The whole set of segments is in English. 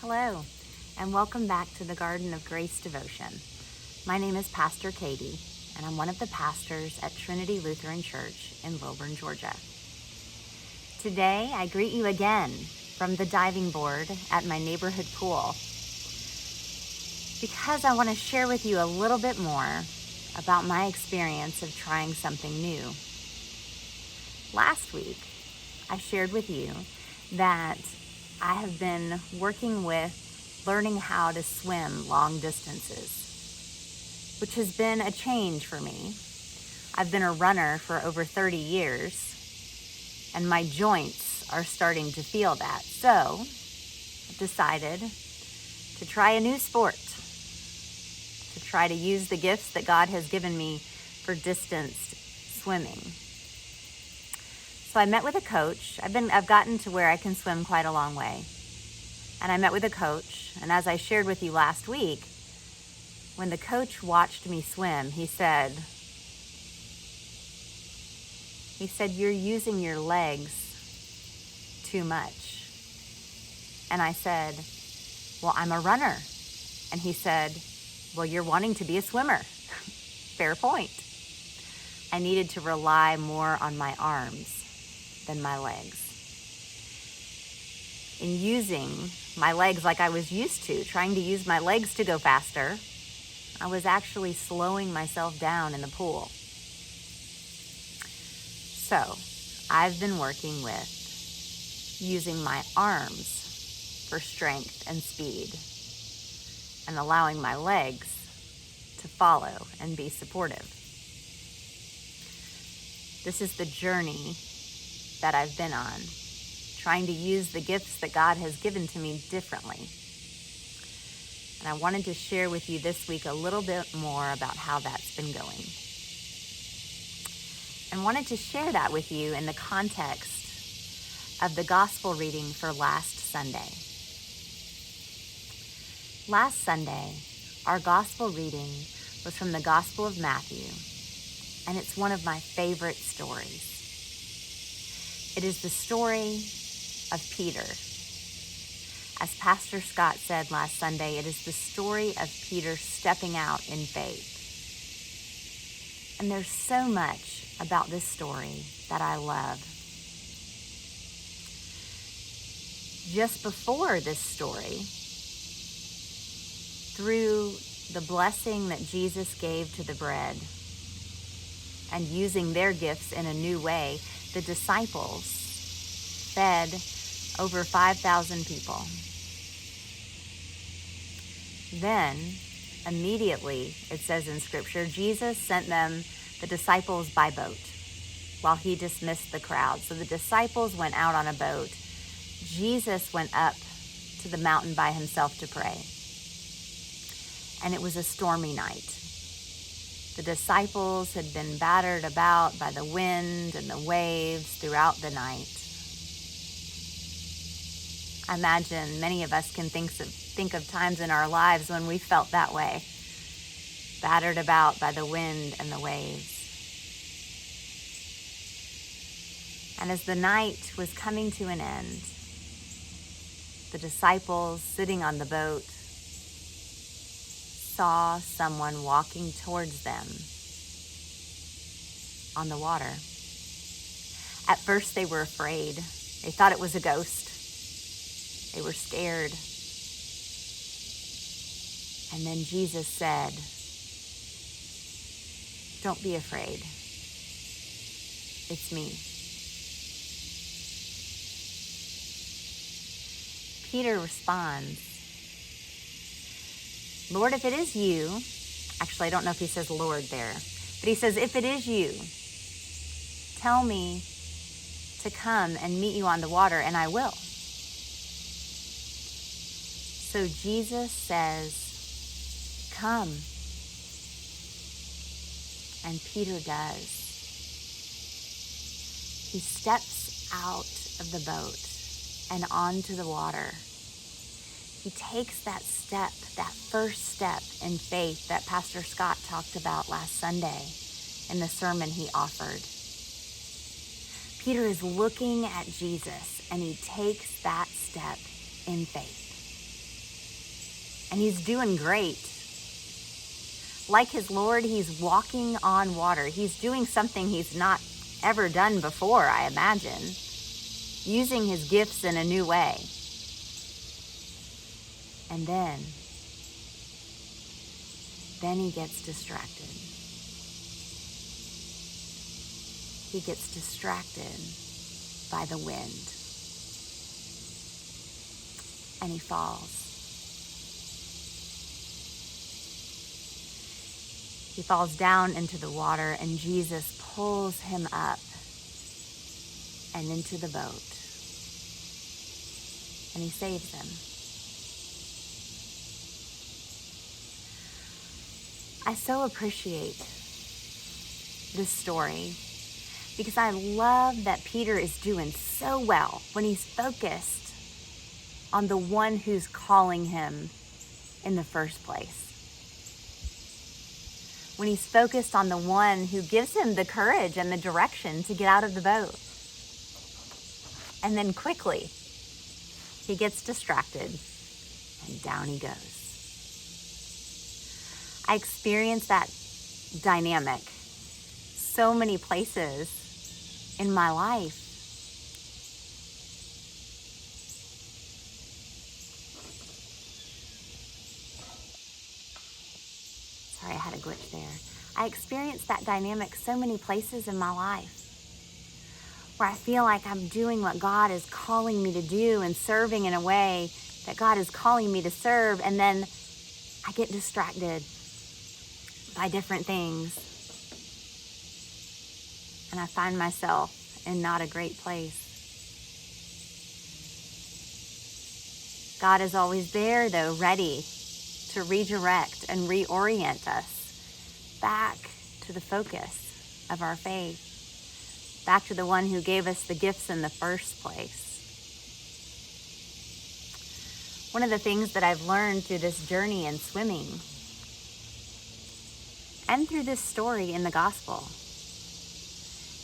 Hello, and welcome back to the Garden of Grace Devotion. My name is Pastor Katie, and I'm one of the pastors at Trinity Lutheran Church in Lilburn, Georgia. Today, I greet you again from the diving board at my neighborhood pool because I want to share with you a little bit more about my experience of trying something new. Last week, I shared with you that I have been working with learning how to swim long distances, which has been a change for me. I've been a runner for over 30 years, and my joints are starting to feel that. So I've decided to try a new sport, to try to use the gifts that God has given me for distanced swimming. So I met with a coach. I've gotten to where I can swim quite a long way. And I met with a coach, and as I shared with you last week, when the coach watched me swim, he said, "You're using your legs too much." And I said, "Well, I'm a runner." And he said, "Well, you're wanting to be a swimmer." Fair point. I needed to rely more on my arms than my legs. In using my legs like I was used to, trying to use my legs to go faster, I was actually slowing myself down in the pool. So I've been working with using my arms for strength and speed and allowing my legs to follow and be supportive. This is the journey that I've been on, trying to use the gifts that God has given to me differently. And I wanted to share with you this week a little bit more about how that's been going. And wanted to share that with you in the context of the gospel reading for last Sunday. Last Sunday, our gospel reading was from the Gospel of Matthew, and it's one of my favorite stories. It is the story of Peter. As Pastor Scott said last Sunday, it is the story of Peter stepping out in faith. And there's so much about this story that I love. Just before this story, through the blessing that Jesus gave to the bread and using their gifts in a new way, the disciples fed over 5,000 people. Then, immediately, it says in Scripture, Jesus sent them, the disciples, by boat while he dismissed the crowd. So the disciples went out on a boat. Jesus went up to the mountain by himself to pray. And it was a stormy night. The disciples had been battered about by the wind and the waves throughout the night. I imagine many of us can think of times in our lives when we felt that way, battered about by the wind and the waves. And as the night was coming to an end, the disciples sitting on the boat saw someone walking towards them on the water. At first they were afraid. They thought it was a ghost. They were scared. And then Jesus said, "Don't be afraid. It's me." Peter responds, "Lord, if it is you," actually, I don't know if he says Lord there, but he says, "If it is you, tell me to come and meet you on the water, and I will." So Jesus says, "Come." And Peter does. He steps out of the boat and onto the water. He takes that step, that first step in faith that Pastor Scott talked about last Sunday in the sermon he offered. Peter is looking at Jesus and he takes that step in faith. and he's doing great. Like his Lord, he's walking on water. He's doing something he's not ever done before, I imagine, using his gifts in a new way. And then he gets distracted. He gets distracted by the wind. And he falls. He falls down into the water, and Jesus pulls him up and into the boat. And he saves him. I so appreciate this story because I love that Peter is doing so well when he's focused on the one who's calling him in the first place. When he's focused on the one who gives him the courage and the direction to get out of the boat. And then quickly, he gets distracted and down he goes. I experienced that dynamic so many places in my life. Sorry, I had a glitch there. I experienced that dynamic so many places in my life where I feel like I'm doing what God is calling me to do and serving in a way that God is calling me to serve, and then I get distracted by different things, and I find myself in not a great place. God is always there, though, ready to redirect and reorient us back to the focus of our faith, back to the one who gave us the gifts in the first place. One of the things that I've learned through this journey in swimming and through this story in the gospel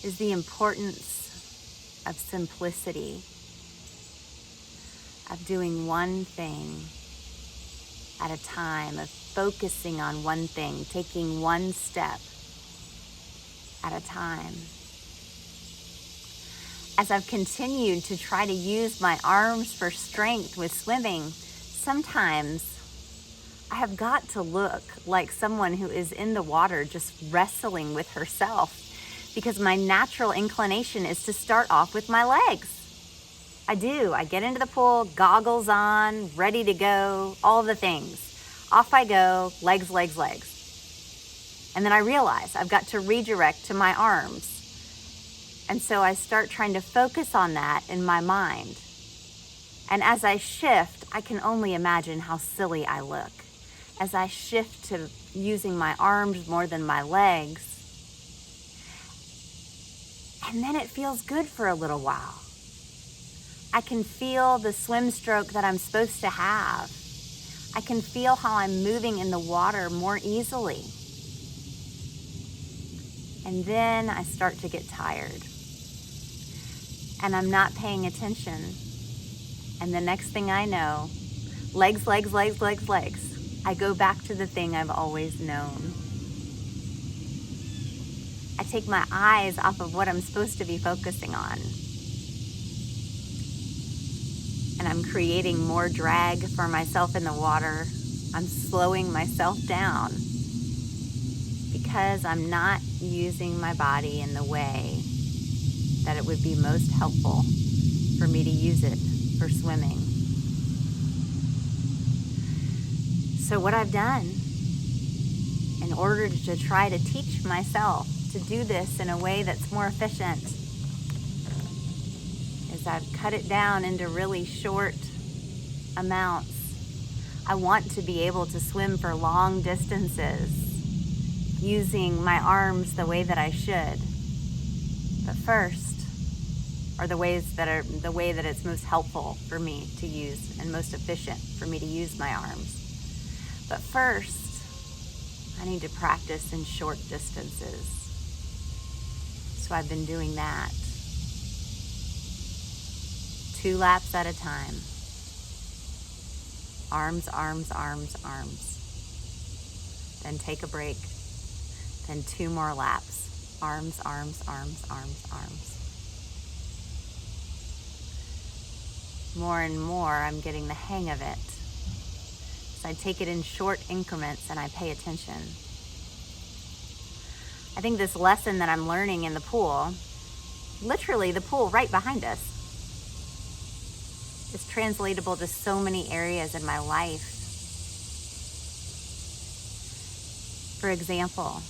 is the importance of simplicity, of doing one thing at a time, of focusing on one thing, taking one step at a time. As I've continued to try to use my arms for strength with swimming, sometimes I have got to look like someone who is in the water just wrestling with herself, because my natural inclination is to start off with my legs. I do. I get into the pool, goggles on, ready to go, all the things. Off I go, legs, legs, legs. And then I realize I've got to redirect to my arms. And so I start trying to focus on that in my mind. And as I shift, I can only imagine how silly I look. As I shift to using my arms more than my legs. And then it feels good for a little while. I can feel the swim stroke that I'm supposed to have. I can feel how I'm moving in the water more easily. And then I start to get tired. And I'm not paying attention. And the next thing I know, legs, legs, legs, legs, legs. I go back to the thing I've always known. I take my eyes off of what I'm supposed to be focusing on. And I'm creating more drag for myself in the water. I'm slowing myself down because I'm not using my body in the way that it would be most helpful for me to use it for swimming. So what I've done in order to try to teach myself to do this in a way that's more efficient is I've cut it down into really short amounts. I want to be able to swim for long distances using my arms the way that I should. But first, or the way that it's most helpful for me to use and most efficient for me to use my arms. But first, I need to practice in short distances. So I've been doing that. 2 laps at a time. Arms, arms, arms, arms. Then take a break. Then 2 more laps. Arms, arms, arms, arms, arms. More and more, I'm getting the hang of it. So I take it in short increments and I pay attention. I think this lesson that I'm learning in the pool, literally the pool right behind us, is translatable to so many areas in my life. For example,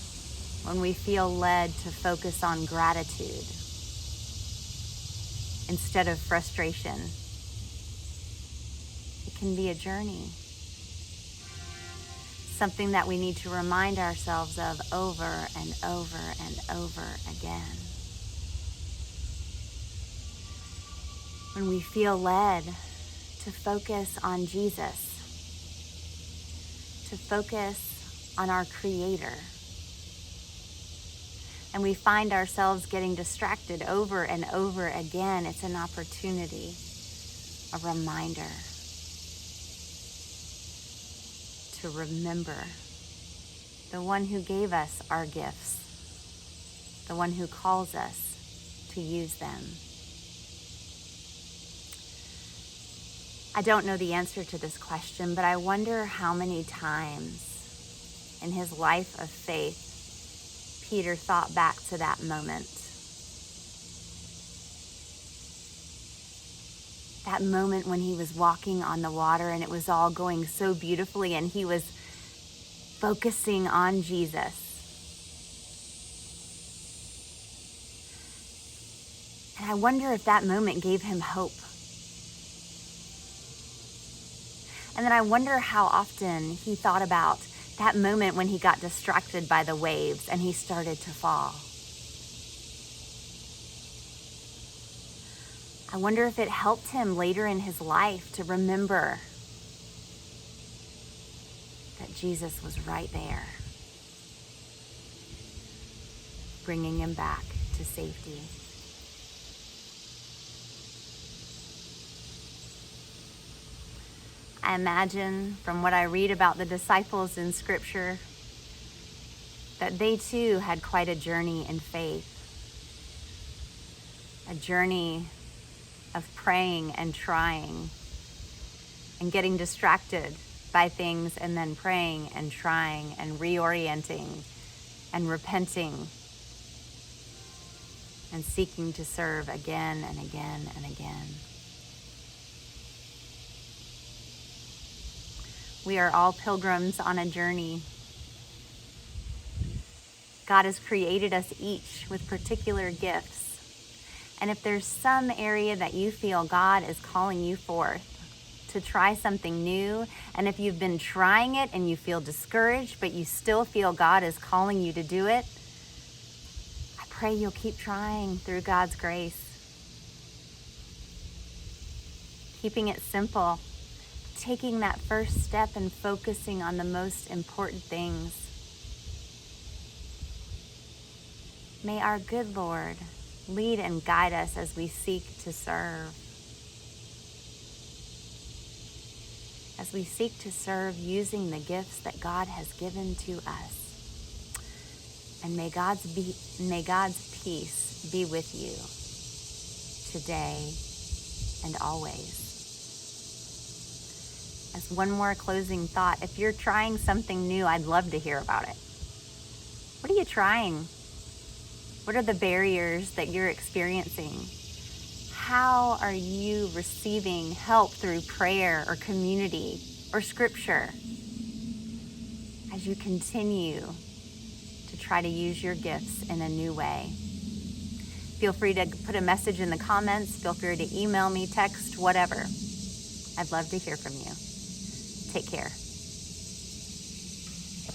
when we feel led to focus on gratitude instead of frustration, it can be a journey. Something that we need to remind ourselves of over and over and over again. When we feel led to focus on Jesus, to focus on our Creator, and we find ourselves getting distracted over and over again, it's an opportunity, a reminder to remember the one who gave us our gifts, the one who calls us to use them. I don't know the answer to this question, but I wonder how many times in his life of faith Peter thought back to that moment. That moment when he was walking on the water and it was all going so beautifully and he was focusing on Jesus. And I wonder if that moment gave him hope. And then I wonder how often he thought about that moment when he got distracted by the waves and he started to fall. I wonder if it helped him later in his life to remember that Jesus was right there, bringing him back to safety. I imagine from what I read about the disciples in Scripture that they too had quite a journey in faith, a journey of praying and trying and getting distracted by things and then praying and trying and reorienting and repenting and seeking to serve again and again and again. We are all pilgrims on a journey. God has created us each with particular gifts. And if there's some area that you feel God is calling you forth to try something new, and if you've been trying it and you feel discouraged, but you still feel God is calling you to do it, I pray you'll keep trying through God's grace. Keeping it simple, taking that first step and focusing on the most important things. May our good Lord lead and guide us as we seek to serve. As we seek to serve using the gifts that God has given to us. And may God's peace be with you today and always. As one more closing thought, if you're trying something new, I'd love to hear about it. What are you trying? What are the barriers that you're experiencing? How are you receiving help through prayer or community or scripture as you continue to try to use your gifts in a new way? Feel free to put a message in the comments. Feel free to email me, text, whatever. I'd love to hear from you. Take care.